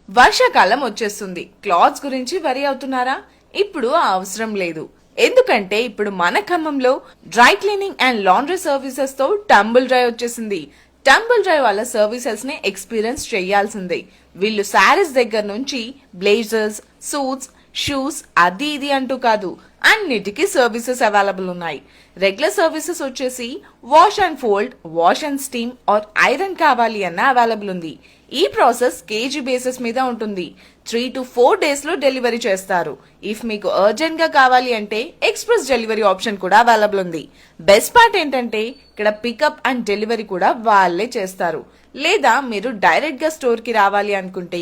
వర్షాకాలం వచ్చేస్తుంది. క్లాత్స్ గురించి వరి అవుతున్నారా? ఇప్పుడు ఆ అవసరం లేదు. ఎందుకంటే ఇప్పుడు మన ఖమ్మంలో dry cleaning and laundry services తో టంబుల్ డ్రై వచ్చేసింది. టంబుల్ డ్రై వాళ్ళ సర్వీసెస్ ని ఎక్స్పీరియన్స్ చేయాల్సిందే. వీళ్ళు శారీస్ దగ్గర నుంచి బ్లేజర్స్, సూట్స్, షూస్ అది ఇది అంటూ కాదు, అన్నిటికీ సర్వీసెస్ అవైలబుల్ ఉన్నాయి. రెగ్యులర్ సర్వీసెస్ వచ్చేసి wash and fold, wash and steam or iron కావాలి అన్న అవైలబుల్ ఉంది. ఈ ప్రాసెస్ కేజీ బేసిస్ మీద ఉంటుంది. 3 to 4 days లో డెలివరీ చేస్తారు. ఇఫ్ మీకు అర్జెంట్ గా కావాలి అంటే ఎక్స్ప్రెస్ డెలివరీ ఆప్షన్ కూడా అవైలబుల్ ఉంది. బెస్ట్ పార్ట్ ఏంటంటే ఇక్కడ పికప్ అండ్ డెలివరీ కూడా వాళ్ళే చేస్తారు. లేదా మీరు డైరెక్ట్ గా స్టోర్ కి రావాలి అనుకుంటే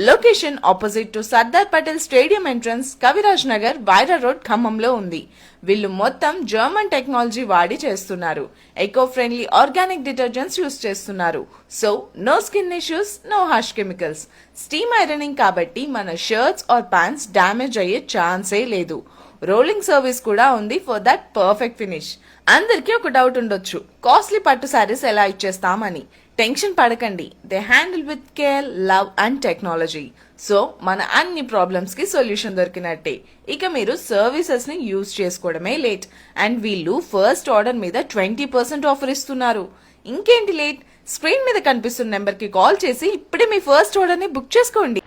location opposite to Sardar Patel stadium entrance, Kaviraj Nagar, Wyra road, ఖమ్మంలో ఉంది. వీళ్ళు మొత్తం జర్మన్ టెక్నాలజీ వాడి చేస్తున్నారు. Eco friendly organic detergents use చేస్తున్నారు. So no skin issues, no harsh chemicals. Steam ironing కాబట్టి మన షర్ట్స్ ఆర్ ప్యాంట్స్ డ్యామేజ్ అయ్యే ఛాన్సే లేదు. రోలింగ్ సర్వీస్ కూడా ఉంది ఫర్ దట్ పర్ఫెక్ట్ ఫినిష్. అందరికీ ఒక డౌట్ ఉండొచ్చు, కాస్ట్లీ పట్టు సారీస్ ఎలా ఇచ్చేస్తామని. టెన్షన్ పడకండి, they handle with care, love and technology. So మన అన్ని ప్రాబ్లమ్స్ కి సొల్యూషన్ దొరికినట్టే. ఇక మీరు సర్వీసెస్ ని యూజ్ చేసుకోవడమే లేట్. అండ్ వీళ్ళు ఫస్ట్ ఆర్డర్ మీద 20% ఆఫర్ ఇస్తున్నారు. ఇంకేంటి లేట్? స్క్రీన్ మీద కనిపిస్తున్న నెంబర్ కి కాల్ చేసి ఇప్పుడే మీ ఫస్ట్ ఆర్డర్ ని బుక్ చేసుకోండి.